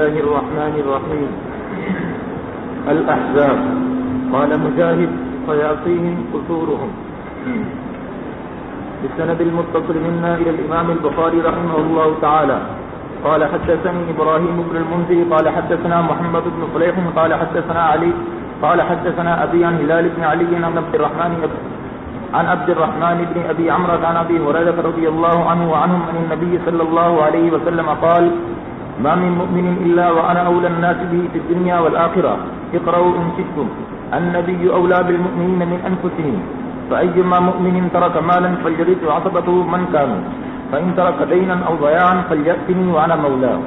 الله الرحمن الرحيم. الأحزاب. قال مجاهد: فيعصيهم قصورهم. بالسند المتصل منا إلى الإمام البخاري رحمه الله تعالى قال: حدثني إبراهيم بن المنذر قال حدثنا محمد بن صليح قال حدثنا علي قال حدثنا أبي عن هلال بن علي عن عبد الرحمن بن أبي عمرو عن أبي هريرة رضي الله عنه وعنهم عن النبي صلى الله عليه وسلم قال: ما من مؤمن إلا وأنا أولى الناس به في الدنيا والآخرة. اقرأوا إن شئتم. النبي أولى بالمؤمنين من أنفسهم، فأيما مؤمن ترك مالا فليرث عصبته من كانوا، فإن ترك دينا أو ضياعا فليأتني وأنا مولاه.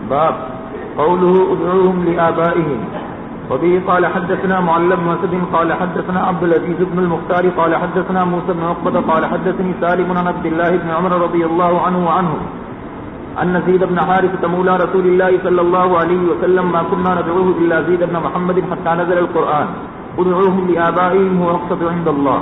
باب قوله ادعوهم لآبائهم. وبه قال حدثنا معل بن مسد قال حدثنا عبد العزيز بن المختار قال حدثنا موسى بن عقبة قال حدثني سالم عن عبد الله بن عمر رضي الله عنه وعنه أن زيد بن حارثة مولى رسول الله صلى الله عليه وسلم ما كنا ندعوه إلا زيد بن محمد حتى نزل القرآن: ادعوهم لآبائهم هو أقسط عند الله.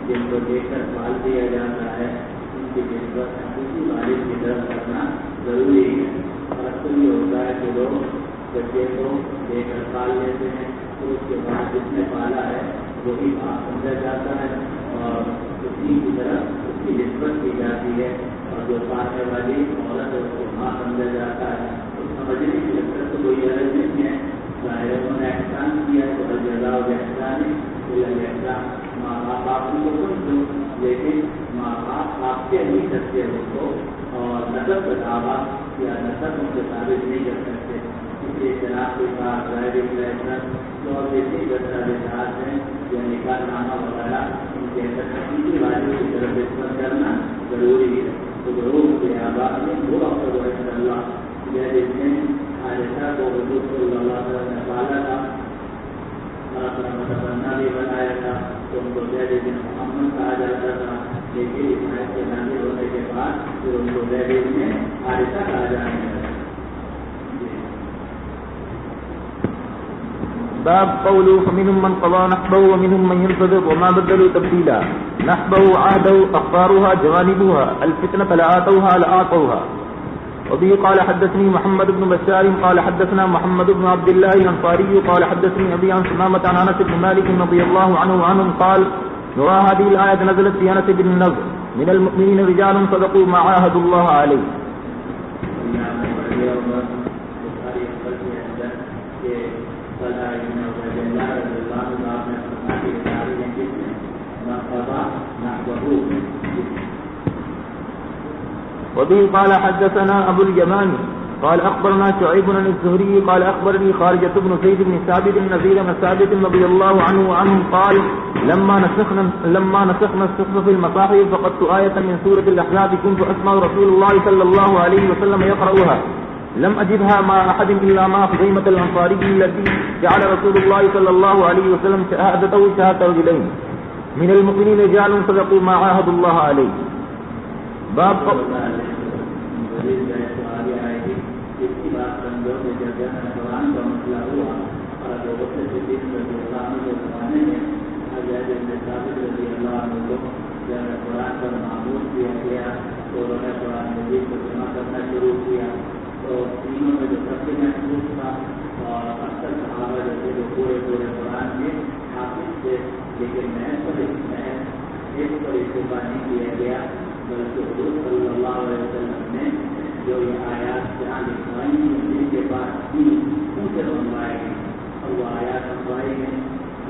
جن کو دیکھ کر سوال دیا جاتا ہے ان کی نسبت اسی والد کی طرف کرنا ضروری ہے. اور اکثر یہ ہوتا ہے کہ لوگ بچے کو دے کر پال لیتے ہیں تو اس کے بعد جس نے پالا ہے وہی باپ سمجھا جاتا ہے اور اسی کی طرف اس کی نسبت کی جاتی ہے اور جو پالنے والی عورت ہے اس کو ماں سمجھا جاتا ہے. اس سمجھنے کی لذت تو کوئی عرض نہیں ہے. ظاہر انہوں نے احسان کیا تو الجزاء احسان احسان. ماں باپ آپ کو سمجھو لیکن ماں باپ آپ سے نہیں سکتے اس کو اور نسب کا دعویٰ یا نسب ان سے ثابت نہیں کر سکتے. اس لیے شناخت کے ساتھ ڈرائیونگ لائسنس اور جیسی دستاویزات ہیں یا نکاح نامہ وغیرہ ان کے تحقیقی والی کی طرف نسبت کرنا ضروری ہے. تو ضرور کے آباد میں وہ افسر رحمۃ اللہ جس نے عائشہ کو حضور صلی اللہ علیہ وسلم نے پالا تھا اور اپنا متبنہ بھی بنایا تھا تو ان کو زید بن محمد کہا جاتا تھا. لیکن اس آیت کے نازل ہونے کے بعد پھر ان کو زید بن عائشہ کہا جانے لگا. باب قوله فمنهم من قضى نحبه ومنهم من ينتظر وما بدلوا تبديلا. نحبه عهده أخبارها جوانبها الفتنة لآتوها لآتوها. وبه قال حدثني محمد بن بشار قال حدثنا محمد بن عبد الله الأنصاري قال حدثني أبي عن سمامة عن أنس بن مالك رضي الله عنه وعنهم قال: وهذه الآية نزلت في أنس بن النضر: من المؤمنين رجال صدقوا ما عاهدوا الله عليه. وبه قال حدثنا أبو اليمان قال أخبرنا شعيب بن الزهري قال أخبرني خارجة بن زيد بن ثابت النذير بن ثابت رضي الله عنه وعنهم قال: لما نسخنا الصحف في المصاحف فقدت آية من سورة الأحزاب كنت أسمع رسول الله صلى الله عليه وسلم يقرأها لم أجدها مع أحد إلا مع خزيمة الأنصاري الذي جعل رسول الله صلى الله عليه وسلم شهادته شهادة رجلين من المؤمنين رجال صدقوا ما عاهدوا الله عليه. باب لوگ جب قرآن کا مسئلہ ہوا اور لوگوں سے صدیق رضی اللہ عنہ کے زمانے میں حضرت ابن ثابت رضی اللہ عنہ کو جب قرآن پر معمول کیا گیا تو انہوں نے قرآن مجید کو جمع کرنا شروع کیا تو تینوں میں جو سب سے محفوظ تھا اور اکثر صحابہ جو تھے وہ پورے قرآن میں حافظ تھے لیکن محض پر استعفا نہیں کیا گیا بلکہ حضور صلی اللہ علیہ وسلم نے جو یہ آیات جہاں لکھوائی ہیں جن کے پاس تھی ان سے منگوائے گئے اور وہ آیات منگوائی گئے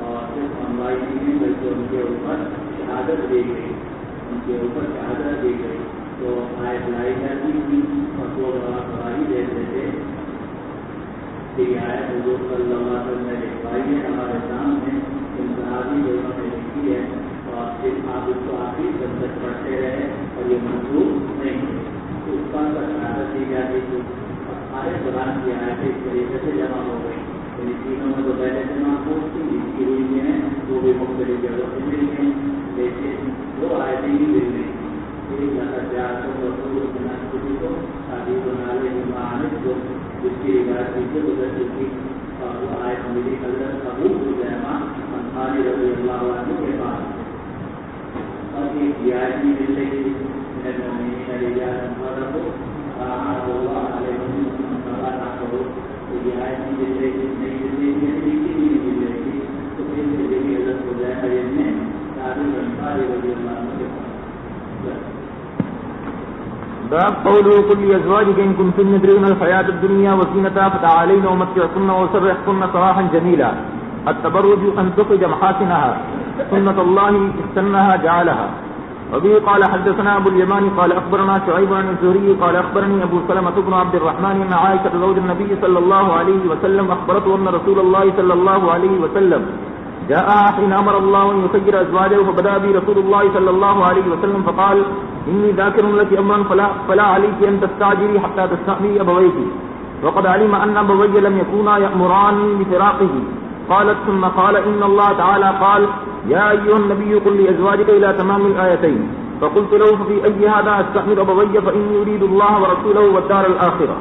اور صرف منگوائی نہیں گئی بلکہ ان کے اوپر شہادت دی گئی تو آیت لائی جاتی تھی اور وہ گواہی دیتے تھے کہ یہ آیت حضور صلی اللہ علیہ وسلم نے لکھوائی ہے ہمارے سامنے ان صحابی جو انہوں نے لکھی ہے اور صرف آپ اس کو آخری جب تک پڑھتے رہے اور یہ منظور نہیں ہوئی تو اس پر شہادت دی جاتی تھی اور سارے قرآن کی آیتیں اس طریقے سے جمع ہو گئی یعنی تینوں میں تو پہلے سے محفوظ تھی لکھی ہوئی ہیں وہ بھی مختلف جگہوں سے مل گئی لیکن وہ آیتیں ہی مل گئی ایک لگاتار کو شادی بنانے کی معانت کو جس کی روایت پیچھے گزر چکی اور وہ آیت ملی حضرت ابو حذیفہ انصاری رضی اللہ عنہ کے پاس اور ایک رعایت بھی مل رہی تھی المؤمنین رجال صدقوا ما عاهدوا الله عليه فلا تحسبوا یہ آیت بھی مل رہی تھی نہیں مل رہی تھی لکھی بھی نہیں مل رہی تھی تو پھر سے دیکھیے حضرت حذیفہ نے شادی انصاری رضی اللہ عنہ کے پاس باب قوله قل لأزواجك إن كنتن تريدن الحياة الدنيا وزينتها فتعالين ومتعكن وسرحكن سراحا جميلا التبرج أن تخرج محاسنها سنة الله استنها جعلها وبه قال حدثنا أبو اليمان قال أخبرنا شعيب عن الزهري قال أخبرني أبو سلمة بن عبد الرحمن أن عائشة زوج النبي صلى الله عليه وسلم أخبرته أن رسول الله صلى الله عليه وسلم جاءها حين أمر الله أن يخير أزواجه فبدأ به رسول الله صلى الله عليه وسلم فقال إني ذاكر لك أمرا فلا عليك أن تستعجلي حتى تستأني أبويك وقد علم أن أبوي لم يكونا يأمران بفراقه قالت ثم قال إن الله تعالى قال يا أيها النبي قل لأزواجك إلى تمام الآيتين فقلت له ففي أي هذا أستأمر أبوي فإني أريد الله ورسوله والدار الآخرة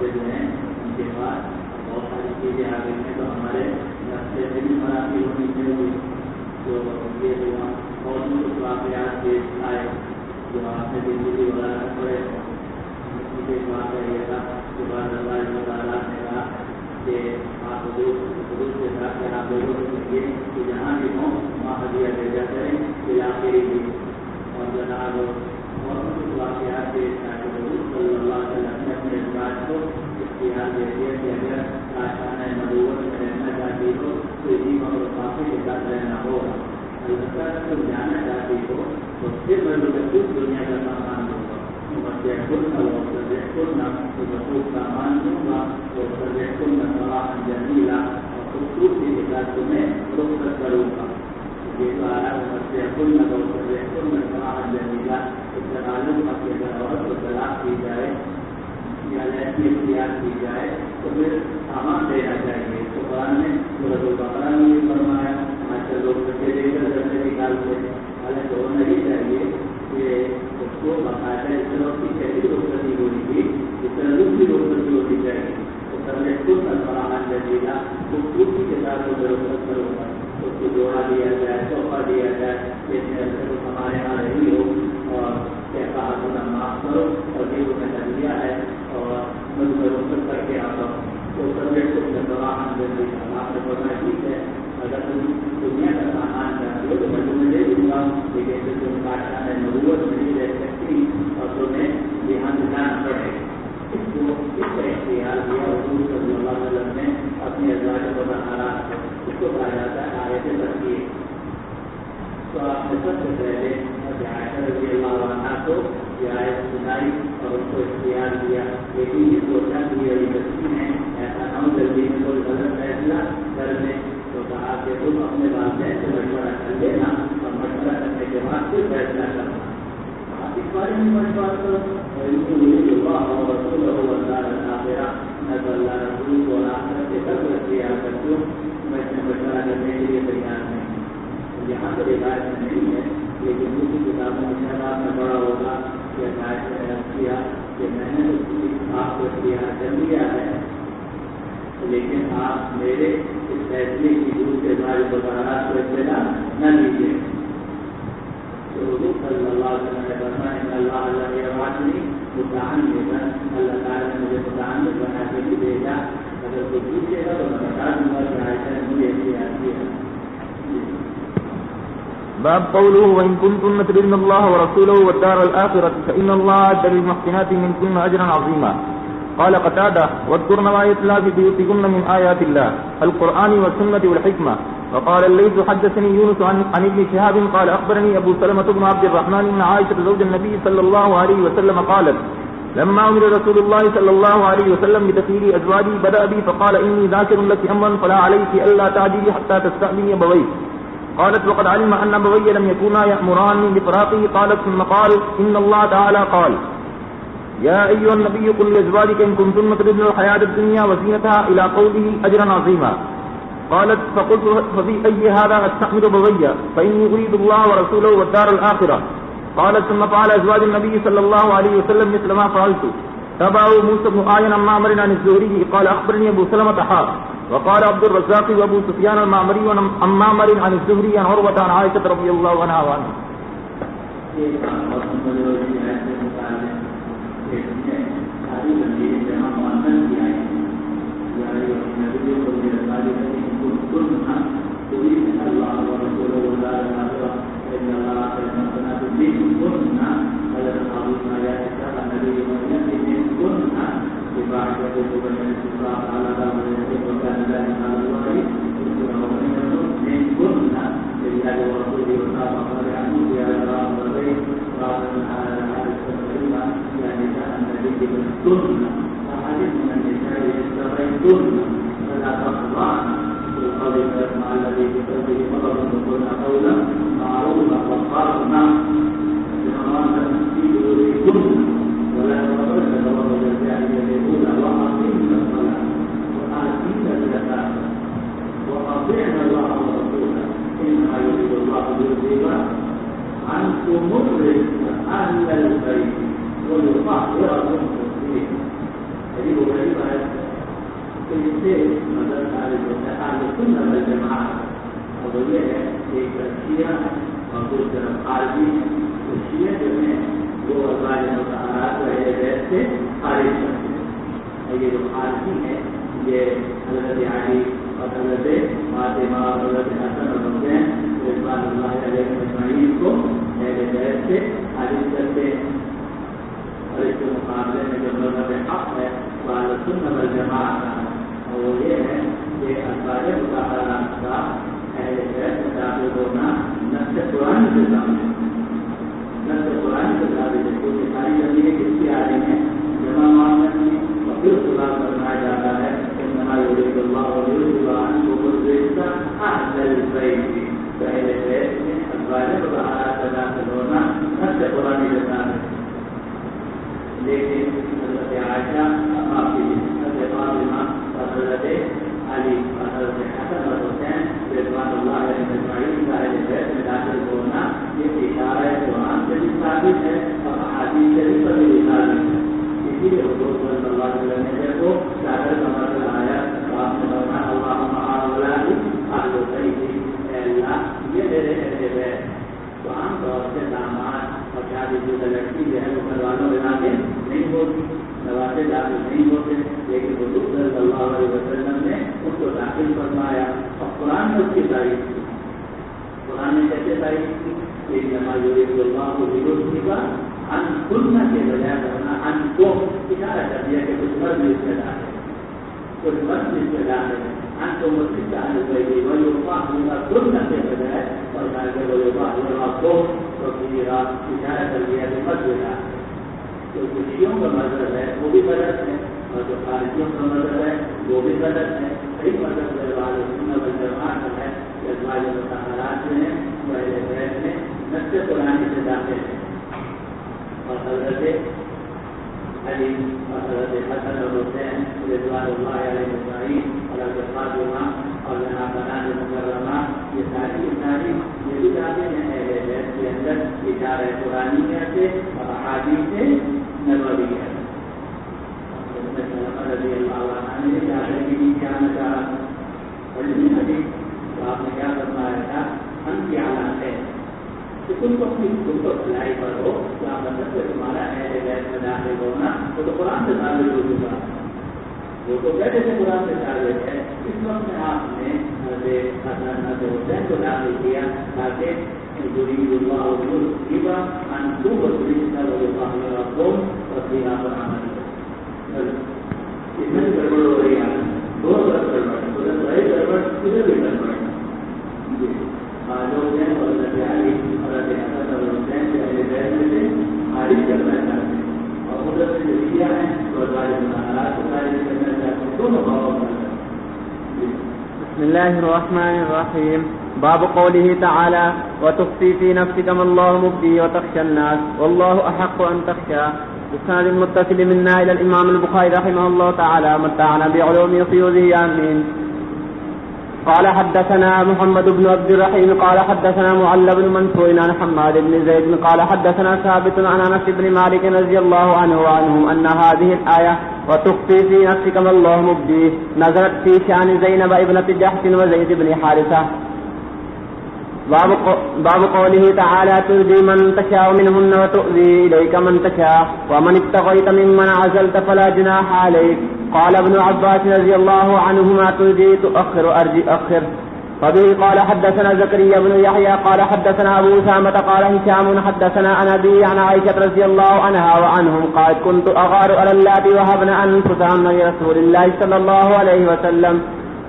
جو ہیں ان کے بعد بہت ساری چیزیں آ گئی ہیں تو ہمارے راستے سے بھی خرابی ہونی چاہیے جو یہ بہت کچھ واقعات پیش آئے جو آپ نے زندگی وغیرہ پڑے مجھے بات یہ تھا کہ بعض اللہ تعالیٰ نے کہا کہ آپ حضور کے ساتھ آپ لوگوں کو کہیے کہ جہاں بھی ہوں وہاں ہدیہ بھیجا کریں علاقے بھی اور جناب بہت کچھ واقعات پیش آئے حضور صلی اللہ علیہ وسلم نے اپنے اخراج کو اختیار دے دیا کہ اگر آشانہ نبوت میں رہنا چاہتی ہو تو اسی مگر کافی کے ساتھ رہنا ہوگا البتہ تم جانا چاہتی ہو تو پھر میں مجھے خود دنیا کا سامان دوں گا بچے خود نہ وہ سجے خود نہ خود سامان دوں گا وہ سجے خود نہ سواہ جمیلا اور خوبصورتی کے ساتھ تمہیں رخصت کروں گا یہ تو آ رہا ہے بچے خود نہ وہ سجے خود نہ سواہ جمیلا اس کا تعلق اپنے گھر عورت کو طلاق کی جائے یا ایسی اختیار کی جائے تو پھر سامان دینا چاہیے تو قرآن نے سورۃ البقرہ میں یہ فرمایا آج کل لوگ بچے دے کر گھر سے نکالتے ہیں حالانکہ ہونا ہی چاہیے کہ اس کو باقاعدہ اس طرح کی کیسی رخصتی ہونی تھی اس طرح دوسری رخصتی ہونی چاہیے تو سر نے خود فراہم جزیلا خوبصورتی کے ساتھ وہ رخصت کروں گا اس کو جوڑا دیا جائے تحفہ دیا جائے جیسے ایسے تو ہمارے یہاں رہی ہو اور کہتا ہے معاف کرو اور یہ وہ میں دیا ہے اور میں رخصت کر کے آتا ہوں تو سبجیکٹ کو فراہم جزیلا آپ نے بولنا ٹھیک ہے اگر تم دنیا کا سامان چاہتے ہو تو میں تمہیں دے دوں گا لیکن پھر تم کاشان نبوت میں نہیں رہ سکتی اور تمہیں یہاں جانا پڑے گا اس کو اس کا اختیار دیا حضور صلی اللہ علیہ وسلم نے اپنی ازواج کو بہارا اس کو کہا جاتا ہے آیت ترتیب تو آپ نے سب سے پہلے عائشہ رضی اللہ عنہا کو یہ آیت سنائی اور اس کو اختیار دیا لیکن یہ سوچا کہ یہ بچی ہے ایسا نہ ہو جلدی میں کوئی غلط فیصلہ کر لیں تو کہا کہ تم اپنے والدین سے مشورہ کر لینا اور مشورہ کرنے کے بعد پھر فیصلہ کرنا آپ اس بارے میں مشورہ کرو اللہ رسول اللہ رسول کو آخرت کے قدر اختیار کرتے ہو ہدایت میں نہیں ہے، لیکن دوسری کتابوں میں شاید آپ نے پڑھا ہوگا کہ ہدایت میں عرض کیا کہ میں نے آپ کو اختیار کر لیا ہے، لیکن آپ میرے اس فیصلے کی دوسرے بارے وزارات کو اطلاع نہ دیجیے۔ تو حضور صلی اللہ علیہ وسلم نے فرمایا کہ اللہ اللہ تعالیٰ نے مجھے متعلق بنا کے بھی بھیجا، اگر کوئی پوچھے گا تو میں بتا دوں گا کہ عائشہ نے مجھے اختیار کیا۔ باب قوله وإن كنتن تردن الله ورسوله والدار الآخرة فإن الله أعد للمحسنات منكن أجرا عظيما. قال قتادة واذكرن ما يتلى في بيوتكن من آيات الله القرآن والسنة والحكمة. وقال الليث حدثني يونس عن ابن شهاب قال أخبرني أبو سلمة بن عبد الرحمن بن عائشة زوج النبي صلى الله عليه وسلم قالت لما أمر رسول الله صلى الله عليه وسلم بتخيير أزواجي بدأ بي فقال إني ذاكر لك أمرا فلا عليك ألا تعجلي حتى تستأذني أبويك. قالت وقد علم أن أبوي لم يكونا يأمراني بفراقه. قالت ثم قال إن الله تعالى قال يا أيها النبي قل لأزواجك إن كنتن تردن الحياة الدنيا وزينتها إلى قوله أجرا عظيما. قالت فقلت ففي أي هذا أستحمل أبوي فإني أريد الله ورسوله والدار الآخرة. قالت ثم فعل أزواج النبي صلى الله عليه وسلم مثل ما فعلت. تبعه موسى بن آيان عن معمر عن الزهري قال أخبرني أبو سلمة حا وقال عبد الرزاق وأبو سفيان المعمري عن معمر عن الزهري عن عروة عن عائشة رضي الله عنها وعنها. اور ہے قرآنیہ سے اور احادیث نبویہ سے. رضی اللہ عنہ نے چادر کے نیچے آنا چاہا پڑھنے لگے تو آپ نے کیا فرمایا تھا ہم کی حالات ہے کہ تم کو اپنی تم کو بھلائی پر ہو تو آپ مطلب کہ تمہارا اہل بیت میں داخل ہونا وہ تو قرآن سے ثابت ہو چکا وہ تو پہلے سے قرآن سے ثابت ہے. اس وقت میں آپ نے حضرت حسین کو داخل کیا تاکہ يريد الله ليذهب عنكم الرجس ويطهركم تطهيرا عملا. اس میں گڑبڑ ہو رہی ہے دو طرف گڑبڑ ادھر رہے گڑبڑ ادھر بھی گڑبڑ. جو حسین اور حضرت علی حضرت حسن اور حسین کے اہل بیت میں سے خارج کرنا چاہتے ہیں اور ادھر سے جو شیعہ ہیں وہ ظاہر مظاہرات کو خارج کرنا چاہتے ہیں. دونوں بابا کرنا. بسم الله الرحمن الرحيم. باب قوله تعالى وتخفي في نفسك ما الله مبديه وتخشى الناس والله أحق أن تخشى. بسند المتصل منا إلى الإمام البخاري رحمه الله تعالى متعنا بعلوم فيوزه آمين. قال حدثنا محمد بن عبد الرحيم قال حدثنا معل بن منصور عن حماد بن زيد قال حدثنا ثابت عن أنس بن مالك رضي الله عنه وعنهم أن هذه الآية وتخفي في نفسك ما الله مبديه نزلت في شأن زينب ابنة جحش وزيد بن حارثة. باب قوله تعالى ترضي من تشاء منهن وتؤذي إليك من تشاء ومن ابتغيت ممن عزلت فلا جناح عليك. قال ابن عباس رضي الله عنهما ترضي تؤخر أرجي أخر. فبه قال حدثنا زكريا بن يحيى قال حدثنا أبو أسامة قال هشام حدثنا عن أبي عن عائشة رضي الله عنها وعنهم قال كنت أغار على اللاتي وهبن أنفسهن لرسول الله صلى الله عليه وسلم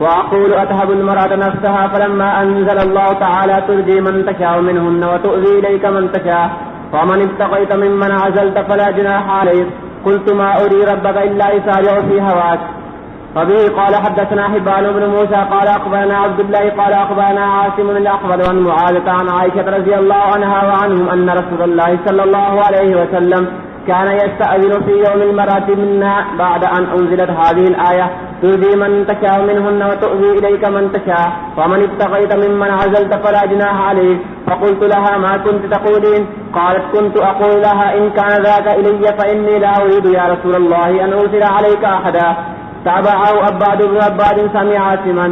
وأقول أتهب المرأة نفسها فلما أنزل الله تعالى ترجي من تشاء منهن وتؤذي إليك من تشاء ومن ابتغيت ممن عزلت فلا جناح عليك. قلت ما أري ربك إلا يسارع في هواك. فبه قال حدثنا حبان بن موسى قال أخبرنا عبد الله قال أخبرنا عاصم الأحول عن معاذة عن عائشة رضي الله عنها وعنهم أن رسول الله صلى الله عليه وسلم كان يستأذن في يوم المرأة منا بعد أن أنزلت هذه الآية تؤذي من تشاء منهن وتؤذي إليك من تشاء ومن ابتغيت ممن عزلت فلا جناح عليك. فقلت لها ما كنت تقولين؟ قالت كنت أقول لها إن كان ذاك إلي فإني لا أريد يا رسول الله أن أرسل عليك أحدا. تابعه عباد بن عباد سمع عاصما.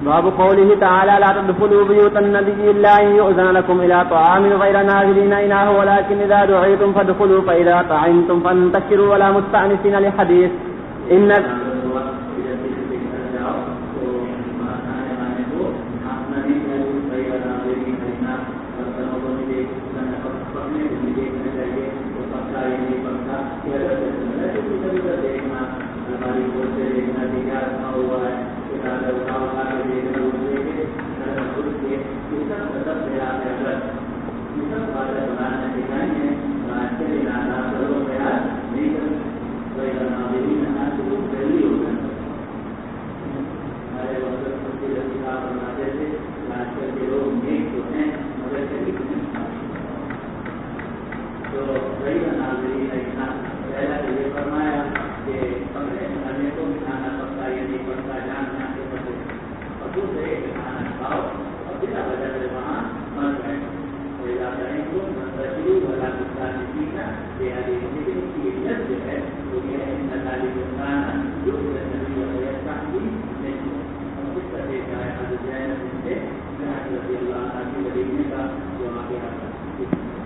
باب قوله تعالى لا تدخلوا بيوت النبي إلا أن يؤذن لكم إلى طعام غير ناظرين إناه ولكن إذا دعيتم فادخلوا فإذا طعمتم فانتشروا ولا مستأنسين لحديث إن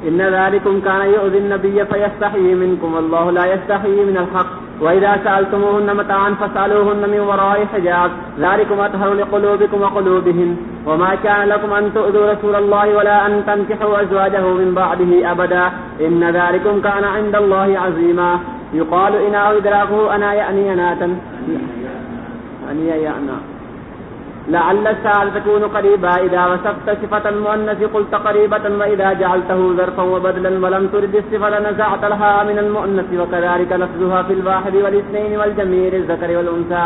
إن ذلكم كان يؤذي النبي فيستحيي منكم والله لا يستحيي من الحق وإذا سألتموهن متاعا فاسألوهن من وراء حجاب ذلكم أطهر لقلوبكم وقلوبهن وما كان لكم أن تؤذوا رسول الله ولا أن تنكحوا أزواجه من بعده أبدا إن ذلكم كان عند الله عظيما يقال إناه إدراكه أنا يأني أناتا أني يأنا لعل الساعة تكون قريبا إذا وصفت صفة المؤنث قلت قريبة وإذا جعلته ظرفا وبدلا ولم ترد الصفة نزعت لها من المؤنث وكذلك لفظها في الواحد والاثنين والجميع الذكر والأنثى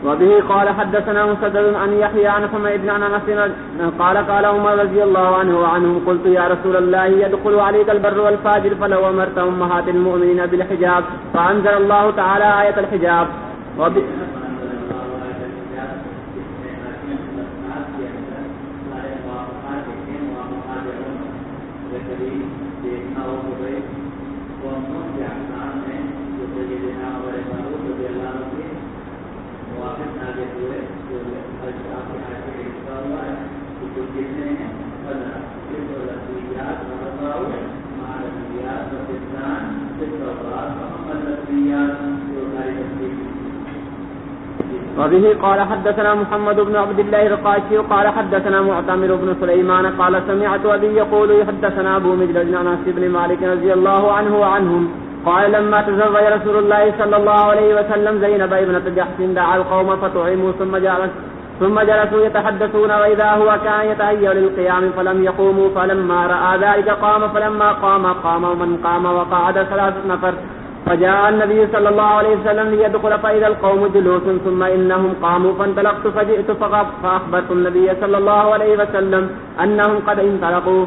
وبه قال حدثنا مسدد عن يحيى عن حميد عن انس قال عمر رضي الله عنه وعنهم قلت يا رسول الله يدخل عليك البر والفاجر فلو امرت امهات المؤمنين بالحجاب فانزل الله تعالى آية الحجاب وبه قال حدثنا محمد بن عبد الله الرقاشي قال حدثنا معتمر بن سليمان قال سمعت أبي يقول حدثنا أبو مجلد عن أنس بن مالك رضي الله عنه وعنهم قال لما تزوج رسول الله صلى الله عليه وسلم زينب ابنة جحش دعا القوم فطعموا ثم جلسوا يتحدثون وإذا هو كان يتهيأ للقيام فلم يقوموا فلما رأى ذلك قام فلما قام ومن قام وقعد 3 نفر فجاء النبي صلى الله عليه وسلم ليدخل فإذا القوم جلوس ثم إنهم قاموا فانطلقت فجئت فأخبرت النبي صلى الله عليه وسلم أنهم قد انطلقوا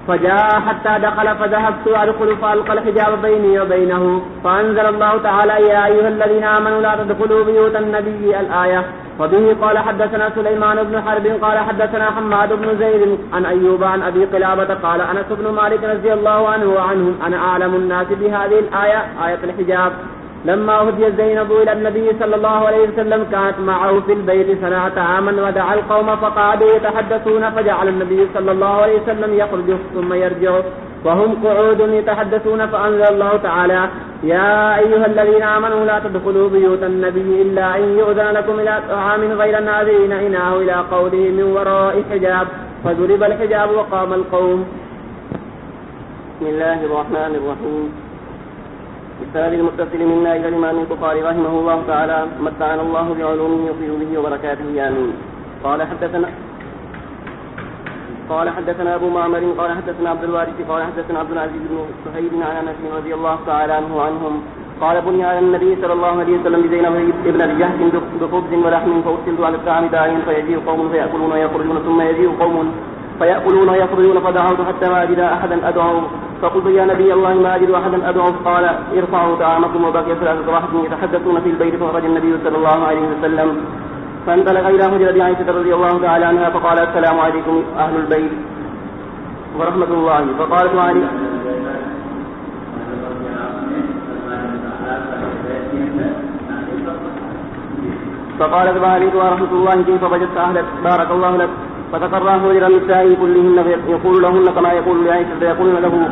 فجاء حتى دخل فذهبت أدخل فألقى الحجاب بيني وبينه فأنزل الله تعالى يا أيها الذين آمنوا لا تدخلوا بيوت النبي الآية. وبه قال حدثنا سليمان بن حرب قال حدثنا حماد بن زيد عن أيوب عن أبي قلابة قال أنس بن مالك رضي الله عنه وعنهم أنا أعلم الناس بهذه الآية آية الحجاب. لما أهدي زينب إلى النبي صلى الله عليه وسلم كانت معه في البيت صنعت عاما ودعا القوم فقعدوا يتحدثون فجعل النبي صلى الله عليه وسلم يخرج ثم يرجع وهم قعود يتحدثون فأنزل الله تعالى يا أيها الذين آمنوا لا تدخلوا بيوت النبي إلا أن يؤذن لكم إلى طعام غير ناظرين إناه إلى قوله من وراء حجاب فضرب الحجاب وقام القوم. بسم الله الرحمن الرحيم. بالسند المتصل منا إلى الإمام البخاري رحمه الله تعالى متعنا الله بعلومه وفي به وبركاته آمين. قال حدثنا أبو معمر قال حدثنا عبد الوارث قال حدثنا عبد العزيز بن صهيب عن أنس رضي الله تعالى عنه عنهم قال بني على النبي صلى الله عليه وسلم بزينب ابنة جحش بخبز ولحم فأرسلت على الطعام داعيا فيجيء قوم فيأكلون ويخرجون ثم يجيء قوم فيأكلون ويخرجون فدعوت حتى ما أجد أحدا أدعو فقلت يا نبي الله ما أجد أحدا أدعو قال ارفعوا طعامكم وبقي 3 راحة يتحدثون في البيت فخرج النبي صلى الله عليه وسلم فانطلق إلى حجرة عائشة رضي الله تعالى عنها فقال السلام عليكم أهل البيت ورحمة الله فقالت وعليكم فقالت وعليكم ورحمة الله كيف وجدت أهلك بارك الله لك فتقرى حجر النساء كلهن يقول لهن كما يقول لعائشة فيقولن له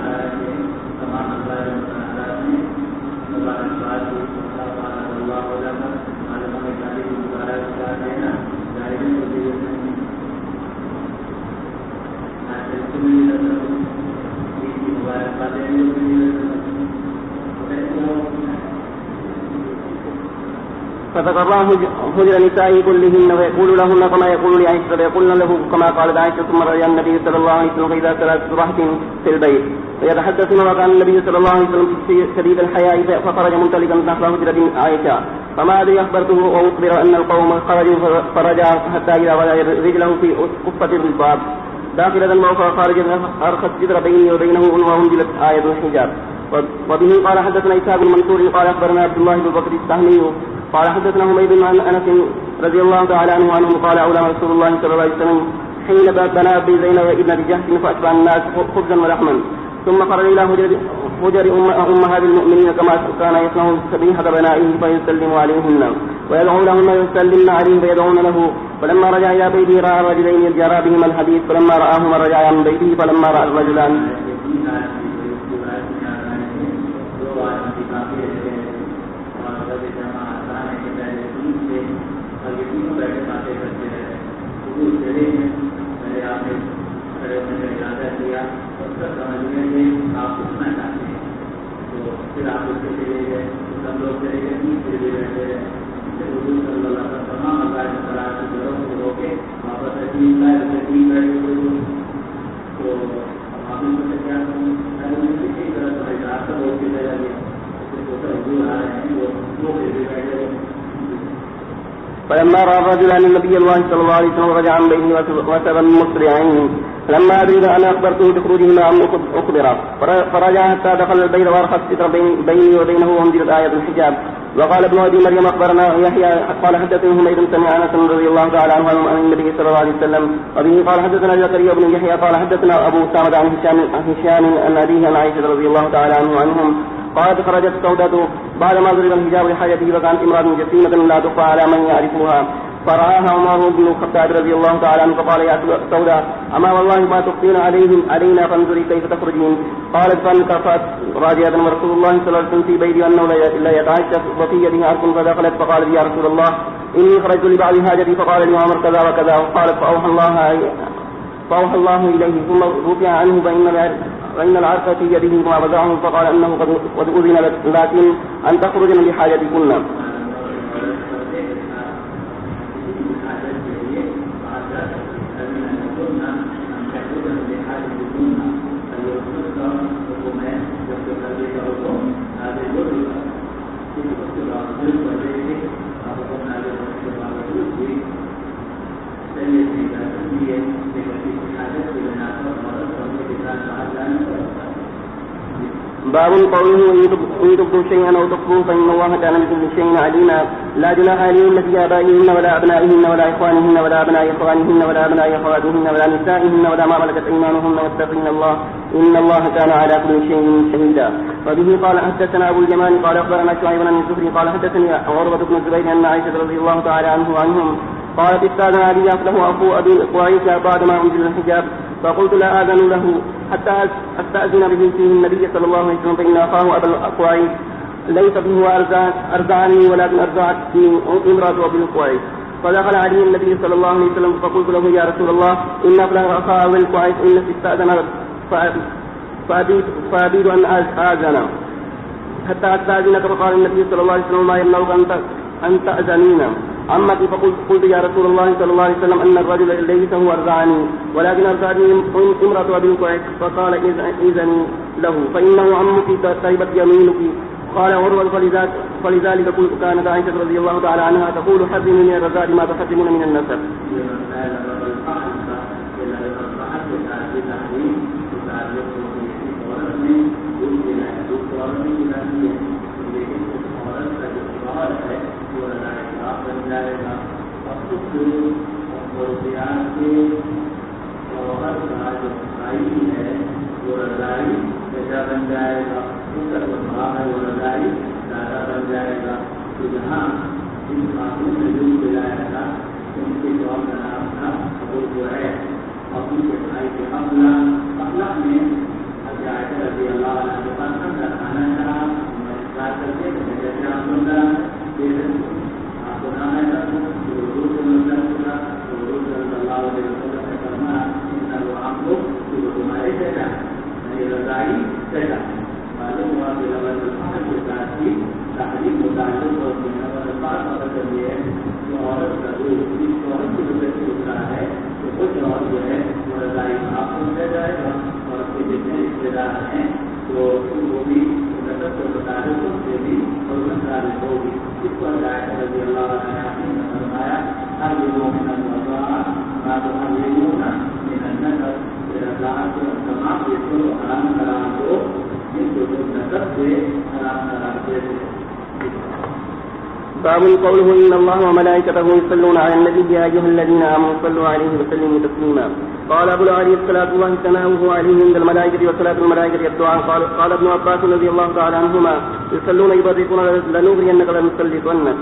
فتقرى حجر نسائه كلهن ويقول لهن كما يقول لعائشة فيقولن له كما قالت عائشة ثم رجع النبي صلى الله عليه وسلم فإذا 3 راحة في البيت ويتحدثون وكان النبي صلى الله عليه وسلم شديد الحياء فخرج منطلقا نحو حجرة عائشة فما أدري أخبرته وأخبر أن القوم خرجوا فرجع حتى إذا وضع رجله في قفة الباب داخل الموت خارجا أرخى الجدر بيني وبينه وأنزلت آية الحجاب. وبه قال حدثنا إسحاق بن منصور قال أخبرنا عبد الله بن بكر السهمي قال حدثنا حميد عن أنس رضي الله تعالى عنه قال أولى رسول الله صلى الله عليه وسلم حين بنى أبي زينب ابنة جهش فأتبع الناس خبزا ولحما ثم خرج إلى حجر أمهات المؤمنين كما كان يصنع سبيحة بنائه فيسلم عليهن ويدعو لهن ويسلمن عليه فيدعون له فلما رجع إلى بيته رأى الرجلين يجرى بهما الحديث فلما رآهما رجع من بيته فلما رأى الرجلان فلما رأى الرجلان النبي الله صلى الله عليه وسلم رجع عن بيته وسبا مسرعين فلما أدري أنا أخبرته بخروجهما أم أخبره فرجع حتى دخل البيت وأرخى الستر بيني وبينه وانزلت آية الحجاب. وقال ابن أبي مريم أخبرنا يحيى قال حدثني حميد سمع أنس رضي الله تعالى عنه عن النبي صلى الله عليه وسلم وبه قال حدثنا زكريا بن يحيى قال حدثنا أبو سامد عن هشام عن أبيه عن عائشة رضي الله تعالى عنهم قالت خرجت سودة بعدما ضرب الحجاب لحاجته وكانت امرأة جسيمة لا تخفى على من يعرفها فرآها عمر بن الخطاب رضي الله تعالى عنه فقال يا سودة أما والله ما تخفين علينا فانظري كيف تخرجين قالت فانكفت راجعة ورسول الله صلى الله عليه وسلم في بيتي أنه لا يتعشى وفي يده عرق فدخلت فقالت يا رسول الله إني خرجت لبعض حاجتي فقال لي عمر كذا وكذا وقالت فأوحى الله إليه ثم رفع عنه فإن العرق في يده ما وضعه فقال أنه قد أذن لكن أن تخرجن لحاجتكن. باب قوله إن تبدوا شيئا أو تخفوه فإن الله كان بكل شيء عليما لا جناح عليهن في آبائهن ولا أبنائهن ولا إخوانهن ولا أبناء إخوانهن ولا أبناء أخواتهن ولا نسائهن ولا ما ملكت أيمانهن واتقين الله إن الله كان على كل شيء شهيدا. وبه قال حدثنا أبو اليمان قال أخبرنا شعيب بن الزهري قال حدثني عروة بن الزبير أن عائشة رضي الله تعالى عنهم قالت استأذن علي له أخو أبي قريش بعد ما أنزل الحجاب فقلت لا آذن له حتى أستأذن به فيه النبي صلى الله عليه وسلم فإن أخاه أبا القريش ليس فيه أرزعني ولكن أرزعت فيه امرأة أبي القريش فدخل عليه النبي صلى الله عليه وسلم فقلت له يا رسول الله إن أبلغ أخاه أبي القريش إن استأذن فأبيد أن آذن حتى أستأذنك فقال النبي صلى الله عليه وسلم ما يمنعك أن تأذنينا عمك فقلت يا رسول الله صلى الله عليه وسلم أن الرجل ليس هو أرزعني ولكن أرزعني امرأة أبي القريش فقال إذن له فإنه عمك تيبت يمينك قال عروة فلذلك كانت عائشة رضي الله تعالى عنها تقول حرموا من الرزاق ما تحرمون من النسب. بن جائے گا دادا بن جائے گا تو جہاں ان قانون میں جو دلایا تھا ان کے جواب کا نام تھا وہ جو ہے ابو کے بھائی کے اپنا میں عائشہ رضی اللہ عنہ کے پاس کھانا تھا کر کے جیسے آپ کو نام ہے اللہ علیہ وسلم نے فرمایا ان آپ لوگ تمہارے جیسا رضائی پیدا معلوم ہوا کہ کے ساتھ ہی تحریم متعلق اور کر دی ہے کہ عورت کا روح اس عورت کی وجہ سے ہوتا ہے کہ کچھ اور جو ہے وہ رضائی آپ کو دیا جائے گا اور اس کے جتنے رشتے دار ہیں تو وہ بھی نسب کے مطابق اس سے بھی تعلق ہوگی اس پر عائشہ رضی اللہ عنہ نے فرمایا ہر لوگوں میں تمام رشتوں کو حرام قرار دو جن کو نسب سے حرام قرار دے دو. باب قوله إن الله وملائكته يصلون على النبي يا أيها الذين آمنوا صلوا عليه وسلموا تسليما. قال أبو العالي صلاة الله ثناؤه عليه عند الملائكة وصلاة الملائكة الدعاء. قال ابن عباس رضي الله تعالى عنهما يصلون يبركون لنغرينك لنسلطنك.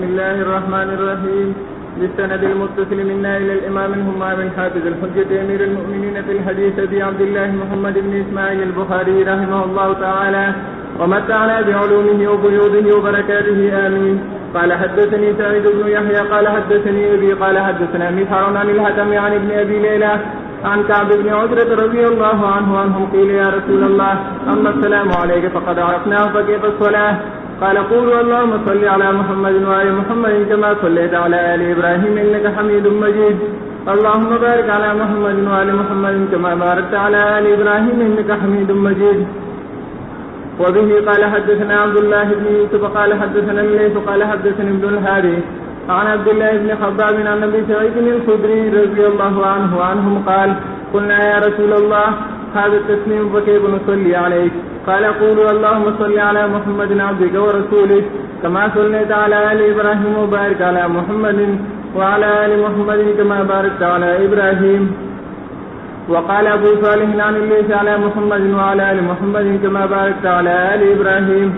بسم الله الرحمن الرحيم. بالسند المتصل منا إلى الإمام الهمام الحافظ الحجة أمير المؤمنين في الحديث أبي عبد الله محمد بن إسماعيل البخاري رحمه الله تعالى ومتعنا بعلومه وبيوضه وبركاته آمين. قال حدثني سعيد بن يحيى قال حدثني أبي قال حدثنا مسحر عن الحكم عن ابن أبي ليلى عن كعب بن عجرة رضي الله عنه عنهم قيل يا رسول الله أما السلام عليك فقد عرفناه فكيف الصلاة؟ قال قولوا اللهم صل على محمد وآل محمد كما صليت على آل إبراهيم إنك حميد مجيد. اللهم بارك على محمد وآل محمد كما باركت على آل إبراهيم إنك حميد مجيد. وبه قال حدثنا عبد الله بن يوسف قال حدثنا الليث قال حدثني ابن الحارث عن عبد الله بن خباب عن أبي سعيد الخدري رضي الله عنه عنهم قال قلنا يا رسول الله هذا التسليم فكيف نصلي عليك؟ قال قولوا اللهم صل على محمد عبدك ورسولك كما صليت على آل إبراهيم وبارك على محمد وعلى آل محمد كما باركت على إبراهيم. وقال أبو صالح عن الليث على محمد وعلى آل محمد كما باركت على آل إبراهيم.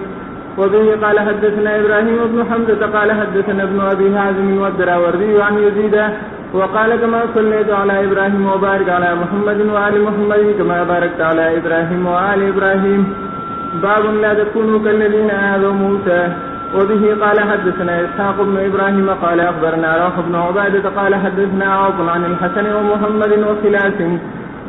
وبه قال حدثنا إبراهيم بن حمزة قال حدثنا ابن أبي حازم والدراوردي عن يزيد وقال كما صليت على إبراهيم وبارك على محمد وآل محمد كما باركت على إبراهيم وآل إبراهيم. باب لا تكونوا كالذين آذوا موسى. وبه قال حدثنا إسحاق بن إبراهيم قال أخبرنا روح بن عبادة قال حدثنا عوف عن الحسن ومحمد وخلاف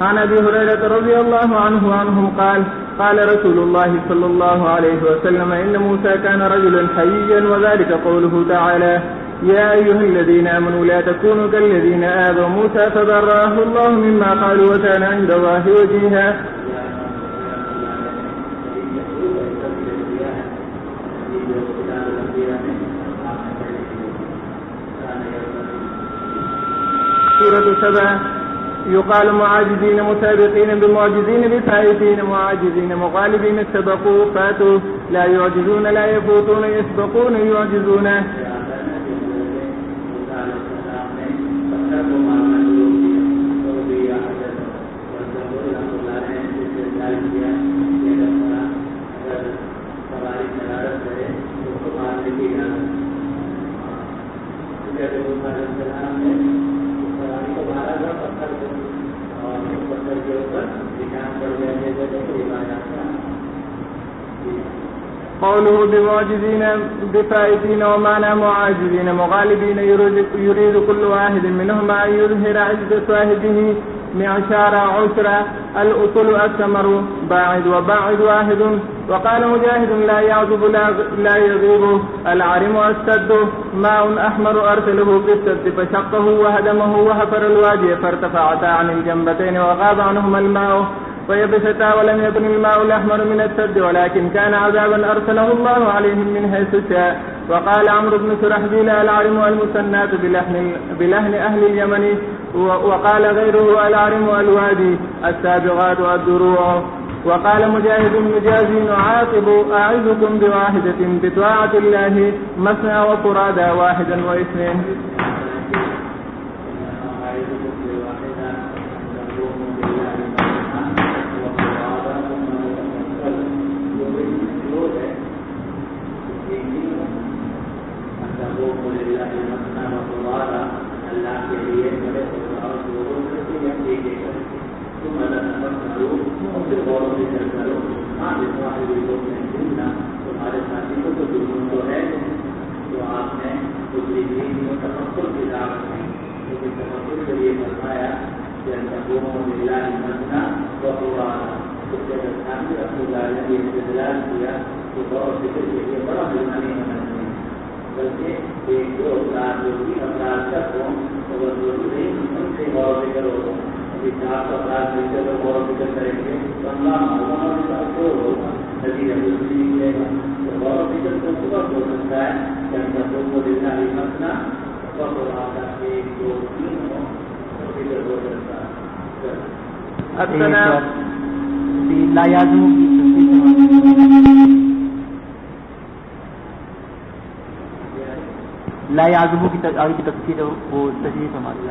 عن أبي هريرة رضي الله عنه عنهم قال قال رسول الله صلى الله عليه وسلم إن موسى كان رجلا حييا وذلك قوله تعالى يا أيها الذين آمنوا لا تكونوا كالذين آذوا موسى فبرأه الله مما قالوا وكان عند الله وجيها. سورة 7 يقال معاجزين مسابقين بمعجزين بفائتين معاجزين مغالبين سبقوا فاتوا لا يعجزون لا يفوتون يسبقون يعجزون. قوله بمعجزين بفائزين ومعنى معاجزين مغالبين يريد كل واحد منهما أن يظهر عز صاحبه معشار عشرة الأصل الثمر باعد وباعد واحد. وقال مجاهد لا يعذب لا يغيب العرم السد ماء أحمر أرسله بالسد فشقه وهدمه وحفر الوادي فارتفعتا عن الجنبتين وغاب عنهما الماء فيبستا ولم يكن الماء الأحمر من السد ولكن كان عذابا أرسله الله عليهم من حيث شاء. وقال عمرو بن شرحبيل العرم المثنات بلحن أهل اليمن. وقال غيره العرم الوادي السابغات والدروع. وقال مجاهد مجازي نعاقب أعزكم بواحدة بطاعة الله مثنى وفرادا واحدا واثنين. تمہارے ساتھی کو تو ضرور تو ہے تو آپ نے تفکر کی دعوت نہیں لیکن تفکر کے لیے فرمایا کہ استدلال کیا تو غور و فکر کے لیے بڑا مہینہ نہیں ہونا چاہیے بلکہ ایک دو افراد جو بھی افراد تک ہوں تو وہ ضروری نہیں ان سے غور و فکر ہوگا. ابھی 400 افراد مل کر غور و فکر کریں گے تو اللہ ہوگا نبی رسول ملے گا. تو غور و فکر تو بہت ہو سکتا ہے کہ ہم سب کو دلنا ہی مسنا بہت آتا ایک دو تین ہو فکر ہو سکتا ہے. لا يعزم لا يعزم کی آگے کی تفسیر وہ تشریح ہماری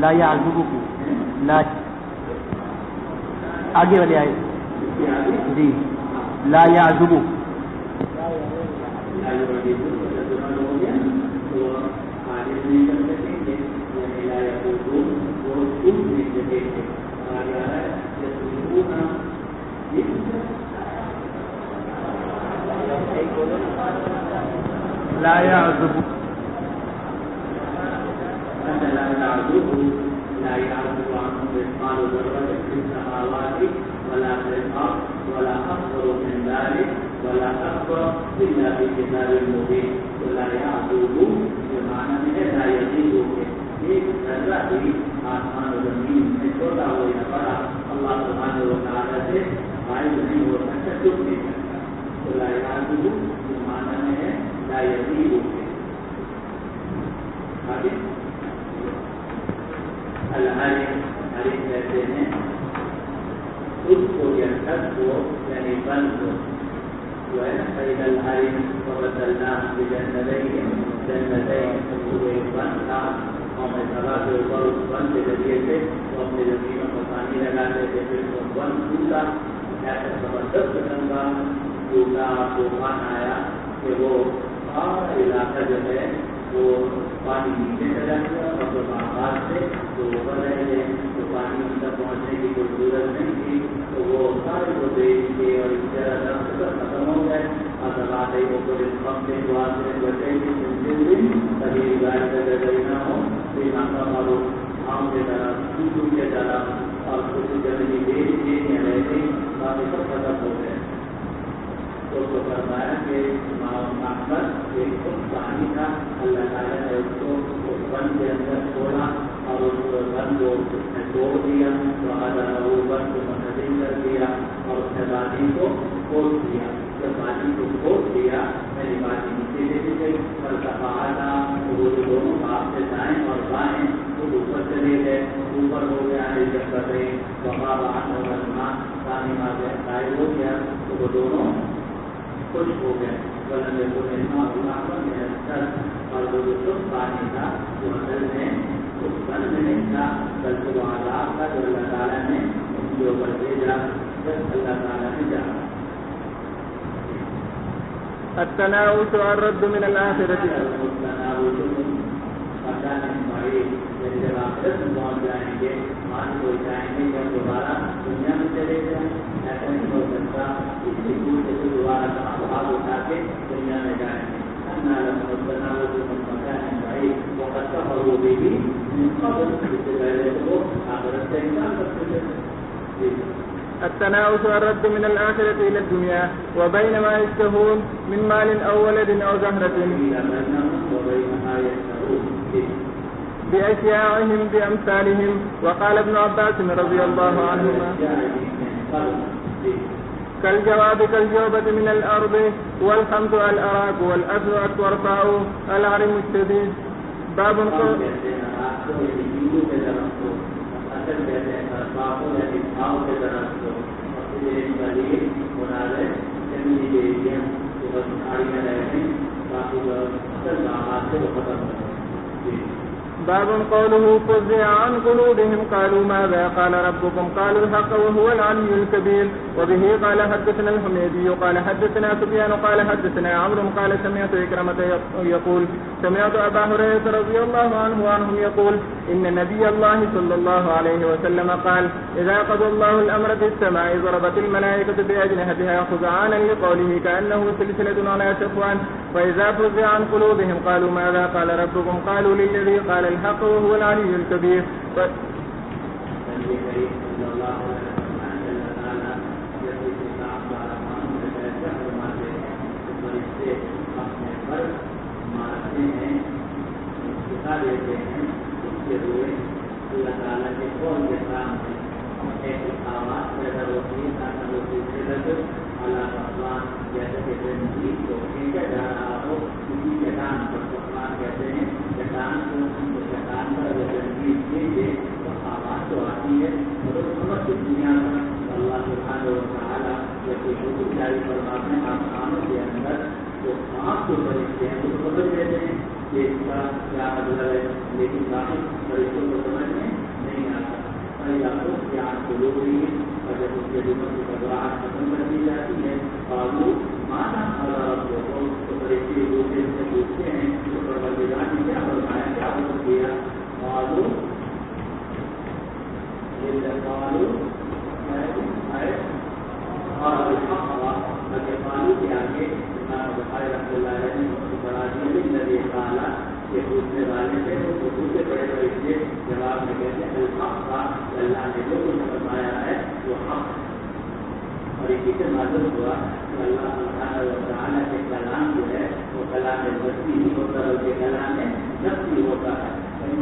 لا يعزم کی لا آگے والے آئے جی لا يعزم لا يعزب لا يعزب عنه مثقال ذرة في السماوات ولا في الأرض ولا أكبر من ذلك ولا أكبر إلا في كتاب مبين. ولا يعزب بمعنى من لا يزيد ایک ذرہ بھی آسمان و زمین میں چھوٹا ہو یا بڑا اللہ سبحانہ و تعالیٰ سے غائب نہیں ہو سکتا چپ نہیں سکتا. تو لا يعزب یہ معنی میں ہے لا يزيد. آگے الحرم حرم کہتے ہیں خود کو یا چھت کو یعنی بند کو جو ہے نا فإذا الحرم وبدلناه بجنتين وہ ایک بند تھا اور میں سبا کے اوپر اس بند کے ذریعے سے وہ اپنے زمینوں کو پانی لگاتے تھے. پھر وہ بند ٹوٹا ایسا زبردست قسم کا ٹوٹا طوفان آیا کہ وہ سارا علاقہ جو ہے وہ پانی نیچے چلا گیا اور جو باغات تھے تو اوپر رہ گئے تو پانی ان تک پہنچنے کی کوئی ضرورت نہیں تھی تو وہ سارے کو بیچ کے اور اس طرح ختم ہو گئے. اور دبا گئی وہ پورے پمپے دعا سے بچے کی سنتے ہوئے کبھی گائے کا گئی نہ ہو کوئی ناکا مارو آم کی طرح چوچو کی طرح اور کچھ زمینی بیچ کے یا رہتے باقی سب ختم ہو گئے. تو فرمایا کہ محمد ایک خود پانی تھا اللہ تعالیٰ نے اس کو اس بند کے اندر چھوڑا اور اس بند کو اس نے توڑ دیا تو وہ بند کو منتظم کر دیا اور اس نے پانی کو کھود دیا. جب پانی کو کھود دیا میری پانی نیچے دیکھی گئی اور صفحہ وہ جو دونوں آپ سے دائیں اور بائیں وہ اوپر چلے گئے اوپر ہو گیا جب کر رہے وہاں باہر ہوگا پانی مار گیا غائب ہو گیا تو وہ دونوں خوش ہو گئے. اور وہ جو سب پانی تھا وہ اصل میں اس بند میں نہیں تھا بلکہ وہ عذاب تھا جو اللہ تعالیٰ نے ان کے اوپر بھیجا جب اللہ تعالیٰ نے جانا. التناوش والرد من الآخرة مکان بڑی جب آخرت میں پہنچ جائیں گے مان ہو جائیں گے جب دوبارہ دنیا میں چلے جائیں ایسا نہیں ہو سکتا اس سکول سے دوبارہ بھاگ اٹھا کے دنیا میں جائیں گے مکان بڑی وقت کا اور وہ بھی اس سے پہلے تو آخرت سے انکار کرتے تھے. التناوش والرد من الآخرة إلى الدنيا وبينما يشتهون من مال أو ولد أو زهرة بأشياعهم بأمثالهم. وقال ابن عباس رضي الله عنهما كالجواب كالجوبة من الأرض والخمس الأراك والأسود والرفاع العرم الشديد. باب باب قوله فزع عن قلوبهم قالوا ماذا قال ربكم قالوا الحق وهو العلي الكبير. وبه قال حدثنا الحميدي قال حدثنا سفيان قال حدثنا عمرو قال سمعت إكرمة يقول سمعت أبا هريرة رضي الله عنهم يقول إن نبي الله صلى الله عليه وسلم قال إذا قضى الله الأمر في السماء ضربت الملائكة بأجنحتها خزعانا لقوله كأنه سلسلة على صفوان. وإذا فزع عن قلوبهم قالوا ماذا قال ربكم قالوا للذي قال الحق وهو العلي الكبير. لیکن باقی فرشتوں کو سمجھ میں نہیں آتا. اور جب اس کے دنوں کی گھبراہٹ ختم کر دی جاتی ہے اور مانا تو فرشتے دوسرے سے پوچھتے ہیں تو پروردگار نے کیا فرمایا کیا حکم کیا. قالوا کے آگے بخاری رحمۃ اللہ علیہ نے بڑا دیا کہ پوچھنے والے تھے تو دوسرے بڑے فرشتے جواب میں کہتے ہیں الحق کا اللہ نے جو کچھ فرمایا ہے وہ حق. اور اسی سے معلوم ہوا کہ اللہ سبحانہ و تعالیٰ کے کلام جو ہے وہ کلام بستی نہیں ہوتا بلکہ کلام نفسی ہوتا ہے.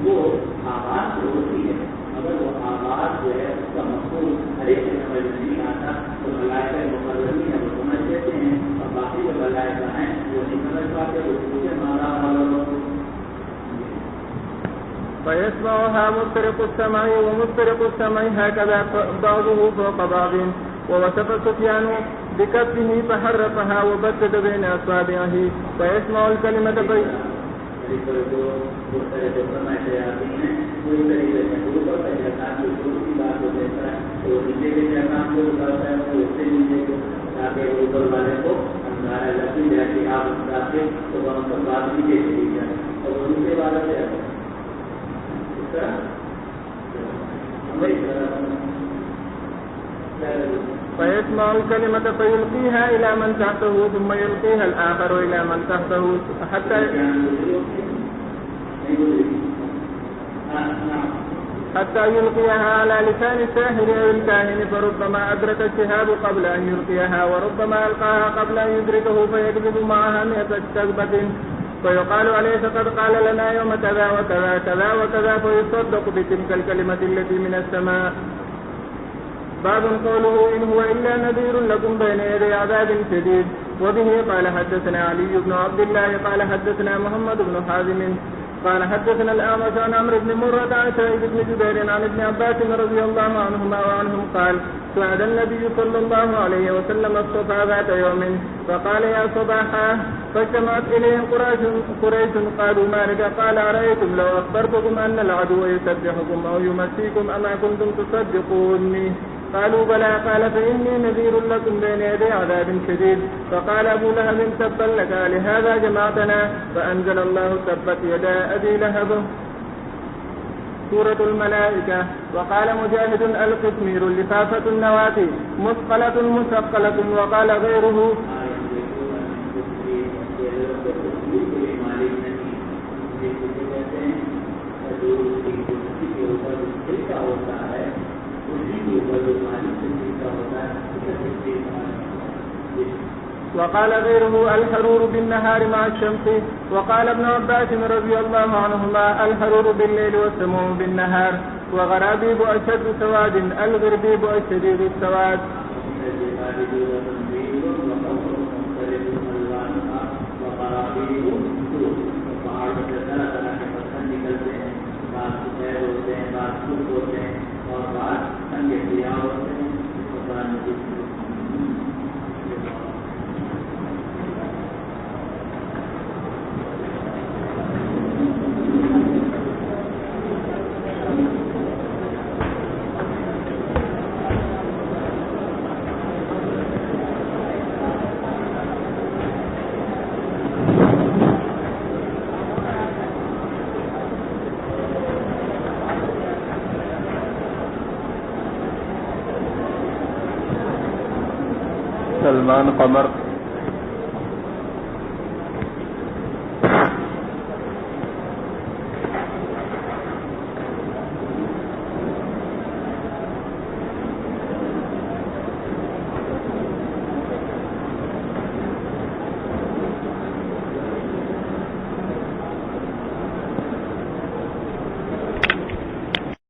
وہ آواز جو ہوتی ہے مگر وہ آواز جو ہے اس کا مقصود ہر ایک سمجھ نہیں آتا. تو ملائکہ مقررین ہے وہ سمجھ لیتے ہیں اور باقی جو ملائکہ ہیں وہ نہیں سمجھ پاتے وہ پوچھے مانا والوں. فيسمعها مسترق السماء ومسترق السماء هكذا بعضه فوق بعض. ووصف سفيان بكفه فحرفها وبدد بين أصابعه فيسمع الكلمة فيسمع الكلمة فيلقيها إلى من تحته ثم يلقيها الآخر إلى من تحته حتى يلقيها على لسان الساحر أو الكاهن فربما أدرك الشهاب قبل أن يلقيها وربما ألقاها قبل أن يدركه فيكذب معها 100 كذبة فيقال أليس قد قال لنا يوم كذا وكذا كذا وكذا فيصدق بتلك الكلمة التي من السماء. باب قوله إن هو إلا نذير لكم بين يدي عذاب شديد. وبه قال حدثنا علي بن عبد الله قال حدثنا محمد بن حازم قال حدثنا الأعمش عن عمرو بن مرة عن سعيد بن جبير عن ابن عباس رضي الله عنهما وعنهم قال صعد النبي صلى الله عليه وسلم الصفا ذات يوم فقال يا صباحا فاجتمعت إليه قريش قالوا ما لك قال أرأيتم لو أخبرتكم أن العدو يسبحكم أو يمسيكم أما كنتم تصدقوني قالوا بلى قال فإني نذير لكم بين يدي عذاب شديد. فقال أبو لهب تبا لك لهذا جمعتنا فأنزل الله تبت يدا أبي لهب. سورة الملائكة. وقال مجاهد القطمير لفافة النواة مثقلة مثقلة. وقال غيره وقال غيره الحرور بالنهار مع الشمس. وقال ابن عباس رضي الله عنهما الحرور بالليل والسموم بالنهار. وغرابيب أشد سواد الغربيب الشديد السواد. سلمان قمر